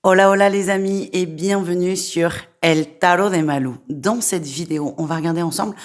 Hola hola les amis et bienvenue sur El Tarot de Malou. Dans cette vidéo, on va regarder ensemble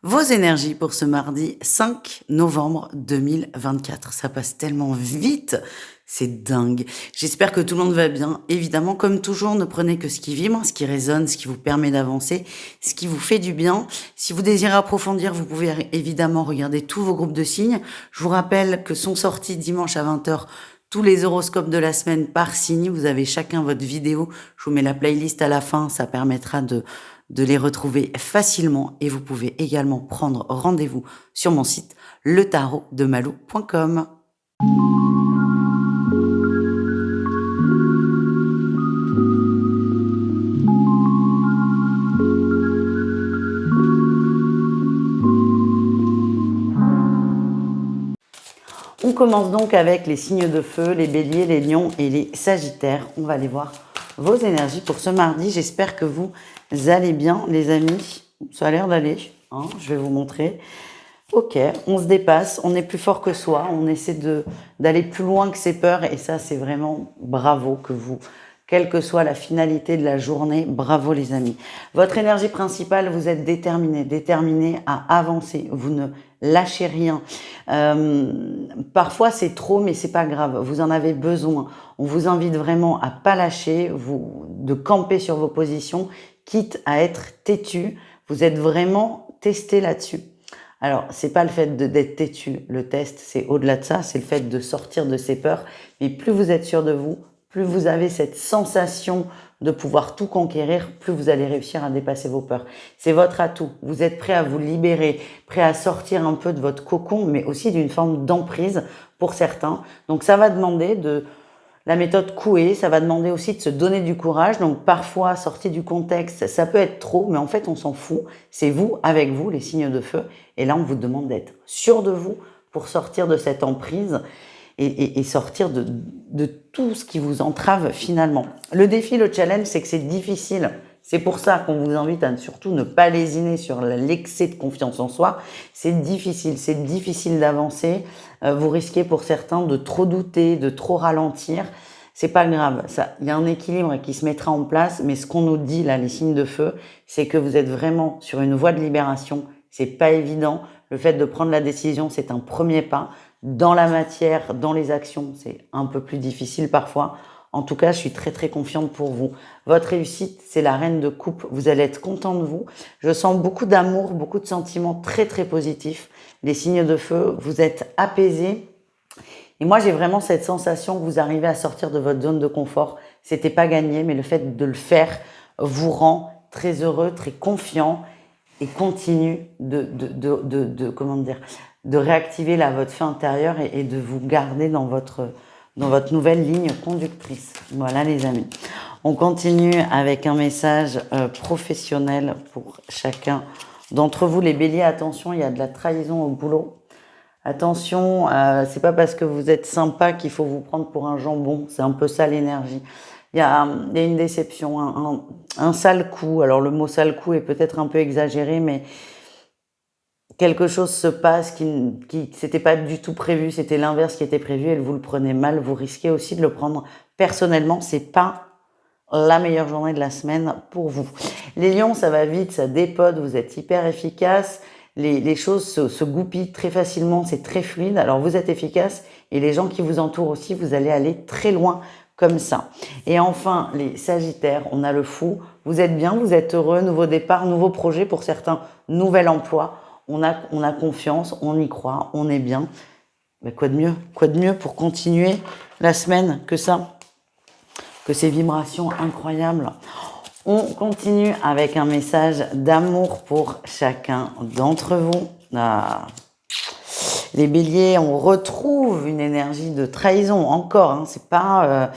vos énergies pour ce mardi 5 novembre 2024. Ça passe tellement vite, c'est dingue. J'espère que tout le monde va bien. Évidemment, comme toujours, ne prenez que ce qui vibre, ce qui résonne, ce qui vous permet d'avancer, ce qui vous fait du bien. Si vous désirez approfondir, vous pouvez évidemment regarder tous vos groupes de signes. Je vous rappelle que sont sortis dimanche à 20h tous les horoscopes de la semaine par signe. Vous avez chacun votre vidéo. Je vous mets la playlist à la fin. Ça permettra de les retrouver facilement. Et vous pouvez également prendre rendez-vous sur mon site letarotdemalou.com. On commence donc avec les signes de feu, les béliers, les lions et les sagittaires. On va aller voir vos énergies pour ce mardi. J'espère que vous allez bien, les amis. Ça a l'air d'aller, hein, je vais vous montrer. Ok, on se dépasse, on est plus fort que soi, on essaie d'aller plus loin que ses peurs et ça, c'est vraiment bravo que vous, quelle que soit la finalité de la journée, bravo les amis. Votre énergie principale, vous êtes déterminé à avancer, vous ne lâchez rien. Parfois, c'est trop, mais c'est pas grave, vous en avez besoin. On vous invite vraiment à pas lâcher, de camper sur vos positions, quitte à être têtu. Vous êtes vraiment testé là-dessus. Alors, c'est pas le fait d'être têtu, le test, c'est au-delà de ça, c'est le fait de sortir de ses peurs. Mais plus vous êtes sûr de vous, plus vous avez cette sensation de pouvoir tout conquérir, plus vous allez réussir à dépasser vos peurs. C'est votre atout. Vous êtes prêt à vous libérer, prêt à sortir un peu de votre cocon, mais aussi d'une forme d'emprise pour certains. Donc, ça va demander la méthode Coué, ça va demander aussi de se donner du courage. Donc parfois, sorti du contexte, ça peut être trop, mais en fait, on s'en fout. C'est vous, avec vous, les signes de feu. Et là, on vous demande d'être sûr de vous pour sortir de cette emprise et sortir de tout ce qui vous entrave finalement. Le défi, le challenge, c'est que c'est difficile. C'est pour ça qu'on vous invite à surtout ne pas lésiner sur l'excès de confiance en soi. C'est difficile d'avancer. Vous risquez pour certains de trop douter, de trop ralentir. C'est pas grave, il y a un équilibre qui se mettra en place, mais ce qu'on nous dit là, les signes de feu, c'est que vous êtes vraiment sur une voie de libération. C'est pas évident. Le fait de prendre la décision, c'est un premier pas. Dans la matière, dans les actions, c'est un peu plus difficile parfois. En tout cas, je suis très très confiante pour vous. Votre réussite, c'est la reine de coupe. Vous allez être content de vous. Je sens beaucoup d'amour, beaucoup de sentiments très très positifs. Les signes de feu, vous êtes apaisés. Et moi, j'ai vraiment cette sensation que vous arrivez à sortir de votre zone de confort. C'était pas gagné, mais le fait de le faire vous rend très heureux, très confiant et continue de réactiver votre feu intérieur et de vous garder dans votre nouvelle ligne conductrice. Voilà les amis. On continue avec un message professionnel pour chacun d'entre vous. Les béliers, attention, il y a de la trahison au boulot. Attention, c'est pas parce que vous êtes sympa qu'il faut vous prendre pour un jambon. C'est un peu ça l'énergie. Il y a une déception, un sale coup. Alors le mot sale coup est peut-être un peu exagéré, mais quelque chose se passe qui c'était pas du tout prévu, c'était l'inverse qui était prévu et vous le prenez mal. Vous risquez aussi de le prendre personnellement. C'est pas la meilleure journée de la semaine pour vous. Les lions, ça va vite, ça dépote, vous êtes hyper efficace. Les choses se goupillent très facilement, c'est très fluide. Alors vous êtes efficace et les gens qui vous entourent aussi, vous allez aller très loin comme ça. Et enfin, les sagittaires, on a le fou. Vous êtes bien, vous êtes heureux, nouveau départ, nouveau projet pour certains, nouvel emploi. On a confiance, on y croit, on est bien. Mais quoi de mieux? Quoi de mieux pour continuer la semaine que ça? Que ces vibrations incroyables. On continue avec un message d'amour pour chacun d'entre vous. Ah. Les béliers, on retrouve une énergie de trahison encore. Hein, c'est pas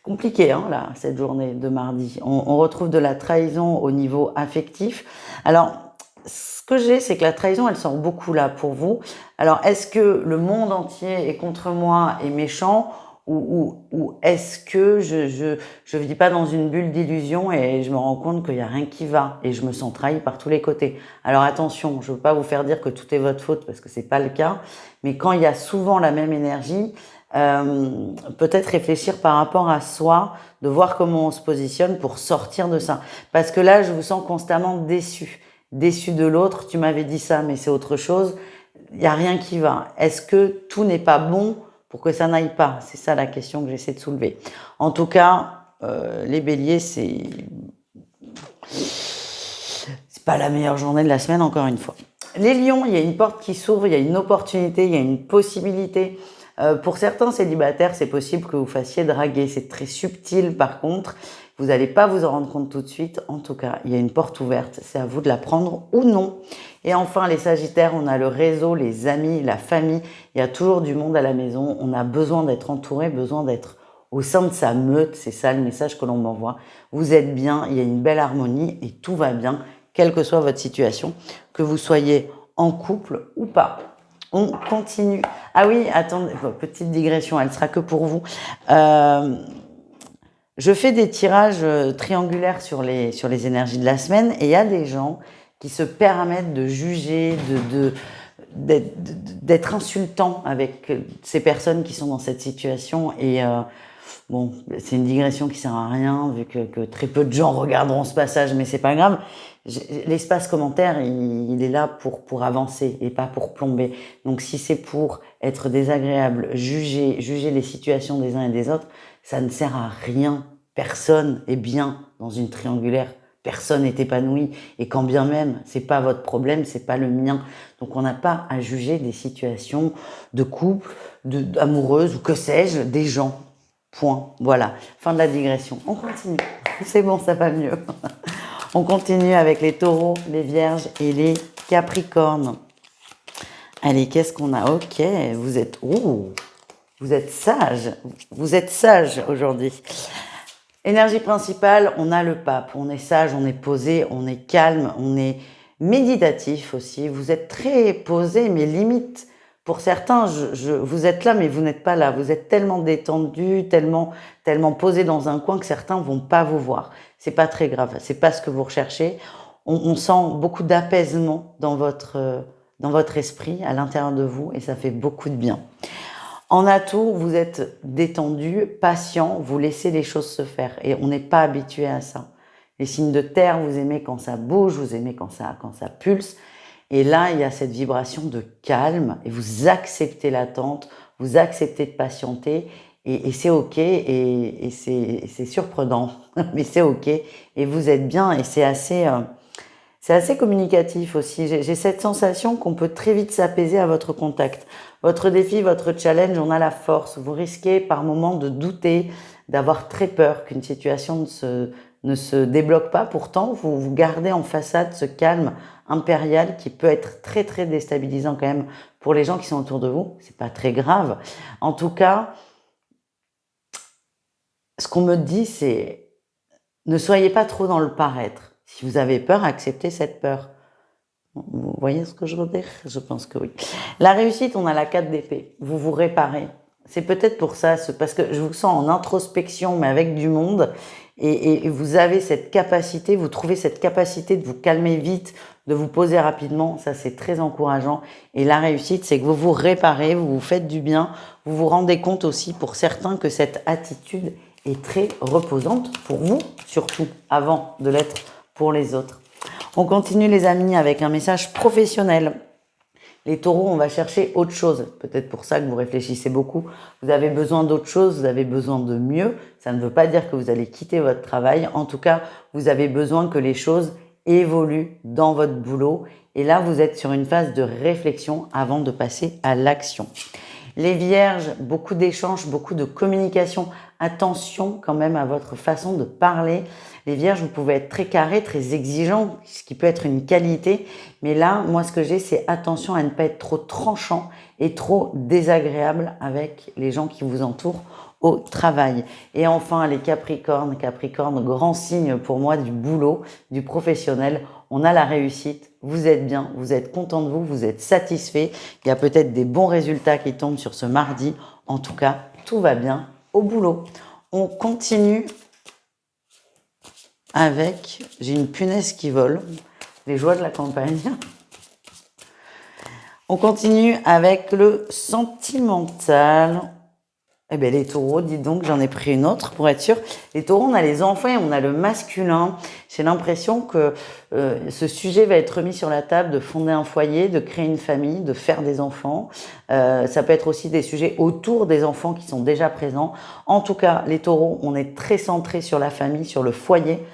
compliqué là cette journée de mardi. On retrouve de la trahison au niveau affectif. Alors, ce que j'ai, c'est que la trahison, elle sort beaucoup là pour vous. Alors, est-ce que le monde entier est contre moi et méchant? Ou est-ce que je vis pas dans une bulle d'illusion et je me rends compte qu'il n'y a rien qui va et je me sens trahi par tous les côtés. Alors attention, je veux pas vous faire dire que tout est votre faute parce que c'est pas le cas, mais quand il y a souvent la même énergie, peut-être réfléchir par rapport à soi, de voir comment on se positionne pour sortir de ça. Parce que là, je vous sens constamment déçu. Déçu de l'autre, tu m'avais dit ça, mais c'est autre chose. Il n'y a rien qui va. Est-ce que tout n'est pas bon pour que ça n'aille pas? C'est ça la question que j'essaie de soulever. En tout cas, les béliers, c'est pas la meilleure journée de la semaine, encore une fois. Les lions, il y a une porte qui s'ouvre, il y a une opportunité, il y a une possibilité. Pour certains célibataires, c'est possible que vous fassiez draguer. C'est très subtil par contre. Vous n'allez pas vous en rendre compte tout de suite. En tout cas, il y a une porte ouverte. C'est à vous de la prendre ou non. Et enfin, les sagittaires, on a le réseau, les amis, la famille. Il y a toujours du monde à la maison. On a besoin d'être entouré, besoin d'être au sein de sa meute. C'est ça le message que l'on m'envoie. Vous êtes bien, il y a une belle harmonie et tout va bien, quelle que soit votre situation, que vous soyez en couple ou pas. On continue. Ah oui, attendez, petite digression, elle sera que pour vous. Je fais des tirages triangulaires sur les énergies de la semaine et il y a des gens qui se permettent de juger, d'être insultants avec ces personnes qui sont dans cette situation. Et bon, c'est une digression qui sert à rien vu que très peu de gens regarderont ce passage, mais c'est pas grave. L'espace commentaire, il est là pour avancer et pas pour plomber. Donc si c'est pour être désagréable, juger les situations des uns et des autres, ça ne sert à rien. Personne est bien dans une triangulaire. Personne n'est épanoui. Et quand bien même, c'est pas votre problème, c'est pas le mien. Donc on n'a pas à juger des situations de couple, amoureuses ou que sais-je, des gens. Point. Voilà. Fin de la digression. On continue. C'est bon, ça va mieux. On continue avec les taureaux, les vierges et les capricornes. Allez, qu'est-ce qu'on a? Ok, vous êtes... Ouh, vous êtes sage. Vous êtes sage aujourd'hui. Énergie principale, on a le pape. On est sage, on est posé, on est calme, on est méditatif aussi. Vous êtes très posé, mais limite... Pour certains, vous êtes là, mais vous n'êtes pas là. Vous êtes tellement détendu, tellement posé dans un coin que certains vont pas vous voir. C'est pas très grave. C'est pas ce que vous recherchez. On sent beaucoup d'apaisement dans votre esprit, à l'intérieur de vous, et ça fait beaucoup de bien. En atout, vous êtes détendu, patient, vous laissez les choses se faire, et on n'est pas habitué à ça. Les signes de terre, vous aimez quand ça bouge, vous aimez quand ça pulse. Et là, il y a cette vibration de calme et vous acceptez l'attente, vous acceptez de patienter et c'est ok et c'est surprenant, mais c'est ok et vous êtes bien et c'est assez communicatif aussi. J'ai cette sensation qu'on peut très vite s'apaiser à votre contact. Votre défi, votre challenge, on a la force. Vous risquez par moments de douter, d'avoir très peur qu'une situation ne se débloque pas. Pourtant, vous gardez en façade ce calme impérial qui peut être très très déstabilisant quand même pour les gens qui sont autour de vous. C'est pas très grave. En tout cas, ce qu'on me dit, c'est ne soyez pas trop dans le paraître. Si vous avez peur, acceptez cette peur. Vous voyez ce que je veux dire? Je pense que oui. La réussite, on a la 4 d'épée. Vous vous réparez. C'est peut-être pour ça, parce que je vous sens en introspection, mais avec du monde. Et vous avez cette capacité, vous trouvez cette capacité de vous calmer vite, de vous poser rapidement. Ça, c'est très encourageant. Et la réussite, c'est que vous vous réparez, vous vous faites du bien. Vous vous rendez compte aussi, pour certains, que cette attitude est très reposante pour vous, surtout avant de l'être pour les autres. On continue les amis avec un message professionnel. Les taureaux, on va chercher autre chose. Peut-être pour ça que vous réfléchissez beaucoup. Vous avez besoin d'autre chose, vous avez besoin de mieux. Ça ne veut pas dire que vous allez quitter votre travail. En tout cas, vous avez besoin que les choses évoluent dans votre boulot. Et là, vous êtes sur une phase de réflexion avant de passer à l'action. Les vierges, beaucoup d'échanges, beaucoup de communication. Attention quand même à votre façon de parler. Les vierges, vous pouvez être très carré, très exigeant, ce qui peut être une qualité. Mais là, moi, ce que j'ai, c'est attention à ne pas être trop tranchant et trop désagréable avec les gens qui vous entourent au travail. Et enfin, les capricornes, grand signe pour moi du boulot, du professionnel. On a la réussite, vous êtes bien, vous êtes content de vous, vous êtes satisfait. Il y a peut-être des bons résultats qui tombent sur ce mardi. En tout cas, tout va bien au boulot. On continue avec, j'ai une punaise qui vole, les joies de la campagne. On continue avec le sentimental. Eh bien, les taureaux, dis donc, j'en ai pris une autre pour être sûr. Les taureaux, on a les enfants et on a le masculin. J'ai l'impression que ce sujet va être remis sur la table de fonder un foyer, de créer une famille, de faire des enfants. Ça peut être aussi des sujets autour des enfants qui sont déjà présents. En tout cas, les taureaux, on est très centré sur la famille, sur le foyer.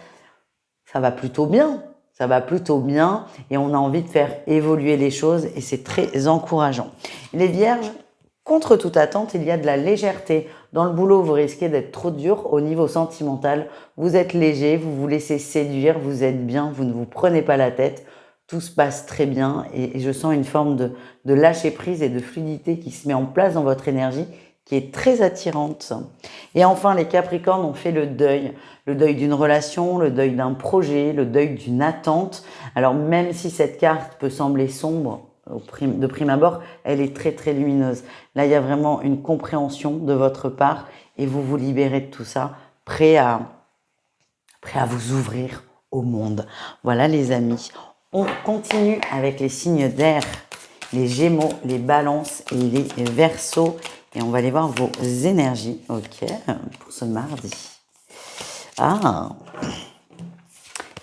Ça va plutôt bien. Ça va plutôt bien et on a envie de faire évoluer les choses et c'est très encourageant. Les vierges, contre toute attente, il y a de la légèreté. Dans le boulot, vous risquez d'être trop dur. Au niveau sentimental, vous êtes léger, vous vous laissez séduire, vous êtes bien, vous ne vous prenez pas la tête. Tout se passe très bien et je sens une forme de lâcher prise et de fluidité qui se met en place dans votre énergie, qui est très attirante. Et enfin, les Capricornes ont fait le deuil d'une relation, le deuil d'un projet, le deuil d'une attente. Alors même si cette carte peut sembler sombre, de prime abord, elle est très très lumineuse. Là, il y a vraiment une compréhension de votre part et vous vous libérez de tout ça, prêt à vous ouvrir au monde. Voilà les amis. On continue avec les signes d'air, les Gémeaux, les Balances et les Verseaux. Et on va aller voir vos énergies, ok, pour ce mardi. Ah,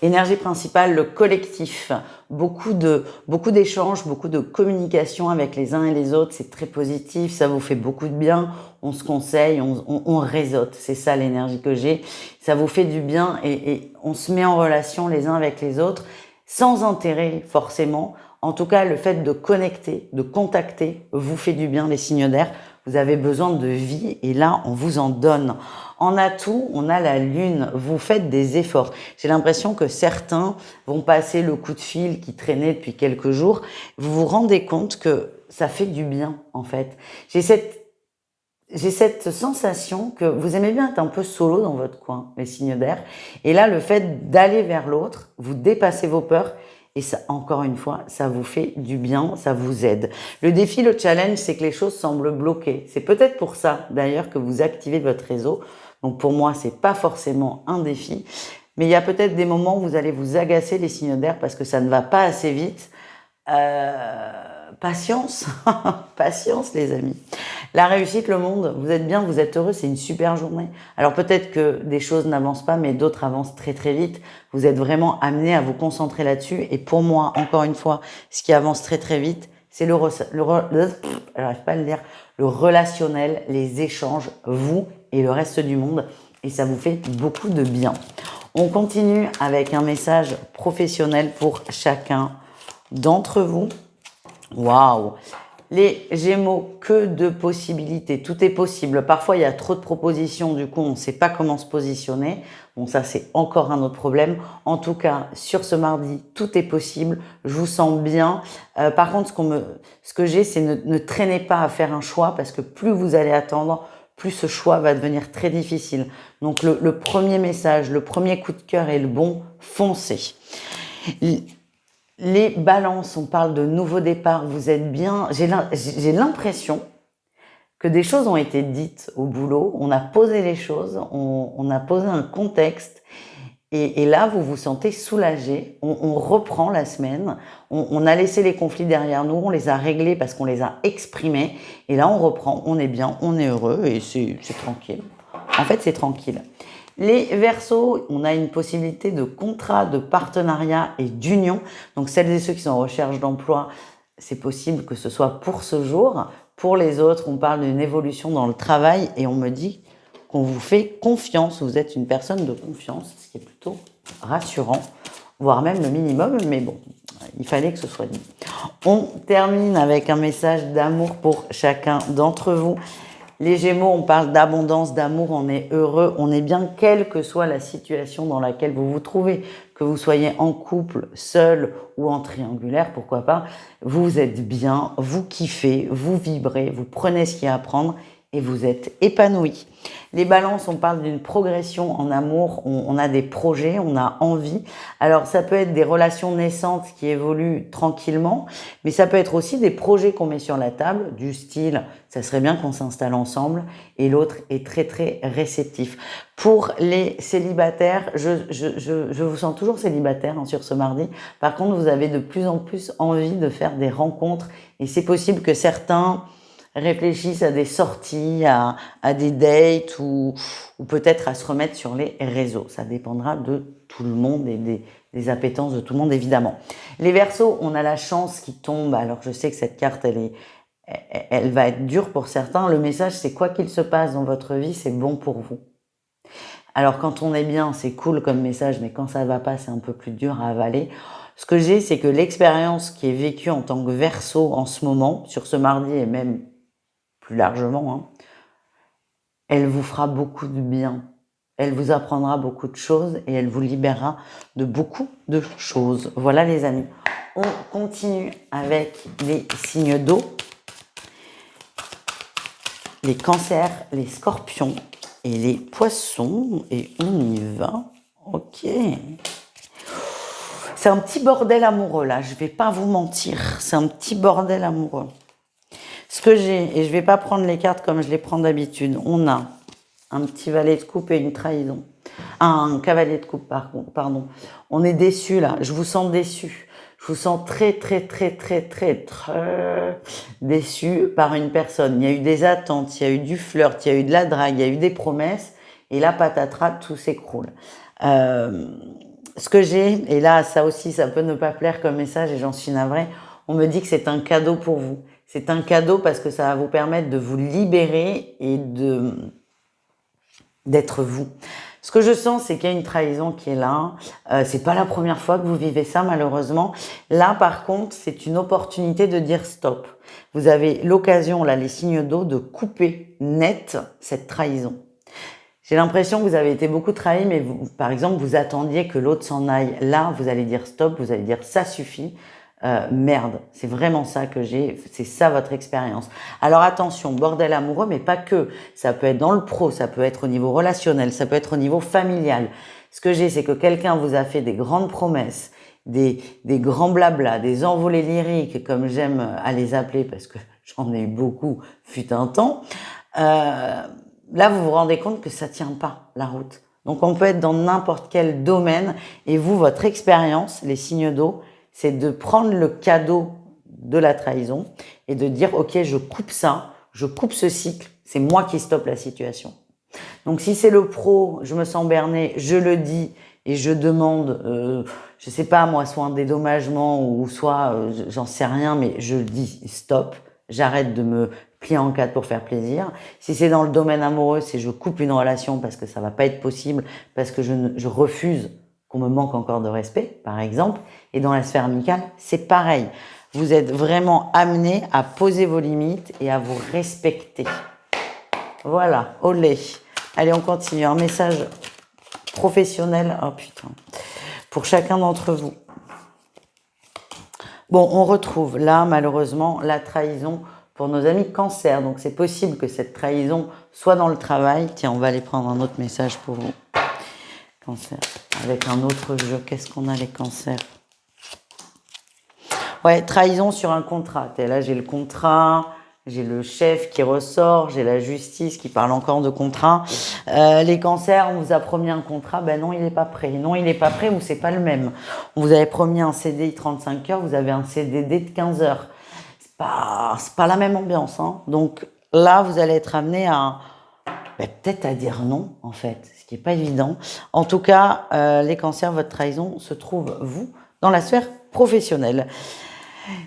énergie principale, le collectif. Beaucoup d'échanges, beaucoup de communication avec les uns et les autres. C'est très positif, ça vous fait beaucoup de bien. On se conseille, on réseaute. C'est ça l'énergie que j'ai. Ça vous fait du bien et on se met en relation les uns avec les autres sans intérêt forcément. En tout cas, le fait de connecter, de contacter vous fait du bien, les signes d'air. Vous avez besoin de vie et là, on vous en donne. En atout, on a la lune. Vous faites des efforts. J'ai l'impression que certains vont passer le coup de fil qui traînait depuis quelques jours. Vous vous rendez compte que ça fait du bien, en fait. J'ai cette sensation que vous aimez bien être un peu solo dans votre coin, les signes d'air. Et là, le fait d'aller vers l'autre, vous dépassez vos peurs. Et ça, encore une fois, ça vous fait du bien, ça vous aide. Le défi, le challenge, c'est que les choses semblent bloquées. C'est peut-être pour ça, d'ailleurs, que vous activez votre réseau. Donc pour moi, c'est pas forcément un défi. Mais il y a peut-être des moments où vous allez vous agacer, les signes d'air, parce que ça ne va pas assez vite. Patience, patience les amis. La réussite, le monde, vous êtes bien, vous êtes heureux, c'est une super journée. Alors peut-être que des choses n'avancent pas, mais d'autres avancent très très vite. Vous êtes vraiment amené à vous concentrer là-dessus. Et pour moi, encore une fois, ce qui avance très très vite, c'est le relationnel, les échanges, vous et le reste du monde. Et ça vous fait beaucoup de bien. On continue avec un message professionnel pour chacun d'entre vous. Waouh! Les Gémeaux, que de possibilités, tout est possible. Parfois, il y a trop de propositions, du coup, on ne sait pas comment se positionner. Bon, ça, c'est encore un autre problème. En tout cas, sur ce mardi, tout est possible. Je vous sens bien. Par contre, ce que j'ai, c'est ne traînez pas à faire un choix parce que plus vous allez attendre, plus ce choix va devenir très difficile. Donc, le premier message, le premier coup de cœur est le bon, foncez. Les balances, on parle de nouveau départ, vous êtes bien. J'ai l'impression que des choses ont été dites au boulot, on a posé les choses, on a posé un contexte et là, vous vous sentez soulagé. On reprend la semaine, on a laissé les conflits derrière nous, on les a réglés parce qu'on les a exprimés et là, on reprend, on est bien, on est heureux et c'est tranquille. En fait, c'est tranquille. Les Verseaux, on a une possibilité de contrat, de partenariat et d'union. Donc, celles et ceux qui sont en recherche d'emploi, c'est possible que ce soit pour ce jour. Pour les autres, on parle d'une évolution dans le travail et on me dit qu'on vous fait confiance. Vous êtes une personne de confiance, ce qui est plutôt rassurant, voire même le minimum. Mais bon, il fallait que ce soit dit. On termine avec un message d'amour pour chacun d'entre vous. Les Gémeaux, on parle d'abondance, d'amour, on est heureux, on est bien, quelle que soit la situation dans laquelle vous vous trouvez, que vous soyez en couple, seul ou en triangulaire, pourquoi pas, vous êtes bien, vous kiffez, vous vibrez, vous prenez ce qu'il y a à prendre et vous êtes épanoui. Les balances, on parle d'une progression en amour, on a des projets, on a envie. Alors ça peut être des relations naissantes qui évoluent tranquillement, mais ça peut être aussi des projets qu'on met sur la table, du style, ça serait bien qu'on s'installe ensemble, et l'autre est très très réceptif. Pour les célibataires, je vous sens toujours célibataire sur ce mardi. Par contre, vous avez de plus en plus envie de faire des rencontres, et c'est possible que certains réfléchissent à des sorties, à des dates ou peut-être à se remettre sur les réseaux. Ça dépendra de tout le monde et des appétences de tout le monde, évidemment. Les Verseaux, on a la chance qui tombe. Alors, je sais que cette carte, elle va être dure pour certains. Le message, c'est quoi qu'il se passe dans votre vie, c'est bon pour vous. Alors, quand on est bien, c'est cool comme message, mais quand ça ne va pas, c'est un peu plus dur à avaler. Ce que j'ai, c'est que l'expérience qui est vécue en tant que Verseau en ce moment, sur ce mardi et même plus largement, hein, elle vous fera beaucoup de bien. Elle vous apprendra beaucoup de choses et elle vous libérera de beaucoup de choses. Voilà les amis. On continue avec les signes d'eau, les cancers, les scorpions et les poissons. Et on y va. Ok. C'est un petit bordel amoureux là, je vais pas vous mentir. C'est un petit bordel amoureux. Ce que j'ai, et je vais pas prendre les cartes comme je les prends d'habitude, on a un petit valet de coupe et une trahison. Un cavalier de coupe, pardon. On est déçu là, je vous sens déçu. Je vous sens très déçu par une personne. Il y a eu des attentes, il y a eu du flirt, il y a eu de la drague, il y a eu des promesses. Et là, patatras, tout s'écroule. Ce que j'ai, et là, ça aussi, ça peut ne pas plaire comme message et j'en suis navrée, on me dit que c'est un cadeau pour vous. C'est un cadeau parce que ça va vous permettre de vous libérer et d'être vous. Ce que je sens, c'est qu'il y a une trahison qui est là. C'est pas la première fois que vous vivez ça, malheureusement. Là, par contre, c'est une opportunité de dire stop. Vous avez l'occasion, là, les signes d'eau, de couper net cette trahison. J'ai l'impression que vous avez été beaucoup trahi, mais vous, par exemple, vous attendiez que l'autre s'en aille. Là, vous allez dire stop, vous allez dire ça suffit. Merde, c'est vraiment ça que j'ai, c'est ça votre expérience. Alors attention, bordel amoureux, mais pas que. Ça peut être dans le pro, ça peut être au niveau relationnel, ça peut être au niveau familial. Ce que j'ai, c'est que quelqu'un vous a fait des grandes promesses, des grands blablas, des envolées lyriques, comme j'aime à les appeler, parce que j'en ai eu beaucoup, fut un temps. Là, vous vous rendez compte que ça tient pas, la route. Donc, on peut être dans n'importe quel domaine. Et vous, votre expérience, les signes d'eau, c'est de prendre le cadeau de la trahison et de dire, OK, je coupe ça, je coupe ce cycle, c'est moi qui stoppe la situation. Donc, si c'est le pro, je me sens berné, je le dis et je demande, je sais pas moi, soit un dédommagement ou soit, j'en sais rien, mais je dis stop, j'arrête de me plier en quatre pour faire plaisir. Si c'est dans le domaine amoureux, c'est je coupe une relation parce que ça va pas être possible, parce que je refuse qu'on me manque encore de respect, par exemple. Et dans la sphère amicale, c'est pareil. Vous êtes vraiment amené à poser vos limites et à vous respecter. Voilà, olé. Allez, on continue. Un message professionnel. Oh putain. Pour chacun d'entre vous. Bon, on retrouve là, malheureusement, la trahison pour nos amis cancer. Donc, c'est possible que cette trahison soit dans le travail. Tiens, on va aller prendre un autre message pour vous. Cancer. Avec un autre jeu. Qu'est-ce qu'on a, les cancers? Ouais, trahison sur un contrat. Là, j'ai le contrat, j'ai le chef qui ressort, j'ai la justice qui parle encore de contrat. Les cancers, on vous a promis un contrat, ben non, il n'est pas prêt. Non, il n'est pas prêt ou c'est pas le même. On vous avait promis un CDI 35 heures, vous avez un CDD de 15 heures. C'est pas la même ambiance, hein. Donc là, vous allez être amené à peut-être à dire non, en fait, ce qui n'est pas évident. En tout cas, les cancers, votre trahison se trouve, vous, dans la sphère professionnelle.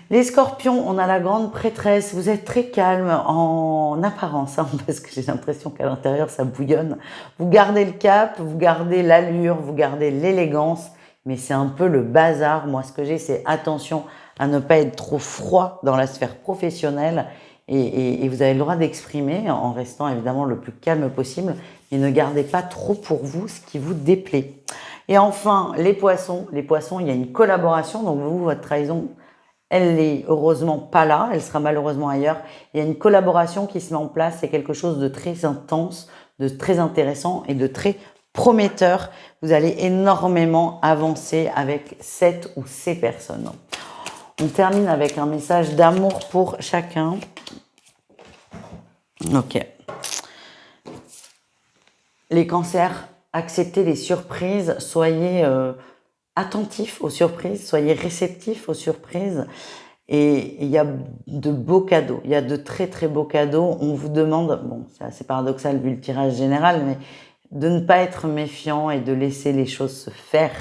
Les scorpions, on a la grande prêtresse. Vous êtes très calme en apparence, hein, parce que j'ai l'impression qu'à l'intérieur, ça bouillonne. Vous gardez le cap, vous gardez l'allure, vous gardez l'élégance, mais c'est un peu le bazar. Moi, ce que j'ai, c'est attention à ne pas être trop froid dans la sphère professionnelle. Et vous avez le droit d'exprimer en restant évidemment le plus calme possible, mais ne gardez pas trop pour vous ce qui vous déplaît. Et enfin, les poissons, il y a une collaboration, donc vous, votre trahison, elle est heureusement pas là, elle sera malheureusement ailleurs. Il y a une collaboration qui se met en place, c'est quelque chose de très intense, de très intéressant et de très prometteur. Vous allez énormément avancer avec cette ou ces personnes. On termine avec un message d'amour pour chacun. Ok. Les cancers, acceptez les surprises, soyez attentifs aux surprises, soyez réceptifs aux surprises. Et il y a de beaux cadeaux, il y a de très très beaux cadeaux. On vous demande, bon, c'est assez paradoxal vu le tirage général, mais de ne pas être méfiant et de laisser les choses se faire.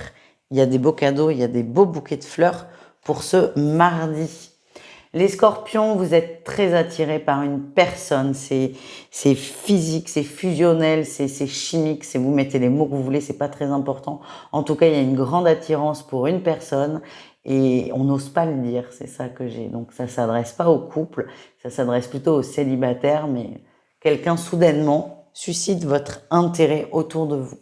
Il y a des beaux cadeaux, il y a des beaux bouquets de fleurs pour ce mardi. Les scorpions, vous êtes très attirés par une personne, c'est physique, c'est fusionnel, c'est chimique, c'est vous mettez les mots que vous voulez, c'est pas très important. En tout cas, il y a une grande attirance pour une personne et on n'ose pas le dire, c'est ça que j'ai. Donc ça s'adresse pas au couple, ça s'adresse plutôt aux célibataires, mais quelqu'un soudainement suscite votre intérêt autour de vous.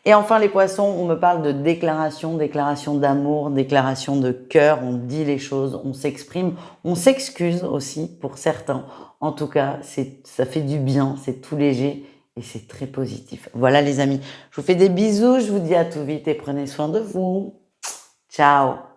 Et enfin, les poissons, on me parle de déclaration, déclaration d'amour, déclaration de cœur. On dit les choses, on s'exprime, on s'excuse aussi pour certains. En tout cas, ça fait du bien, c'est tout léger et c'est très positif. Voilà les amis, je vous fais des bisous, je vous dis à tout vite et prenez soin de vous. Ciao!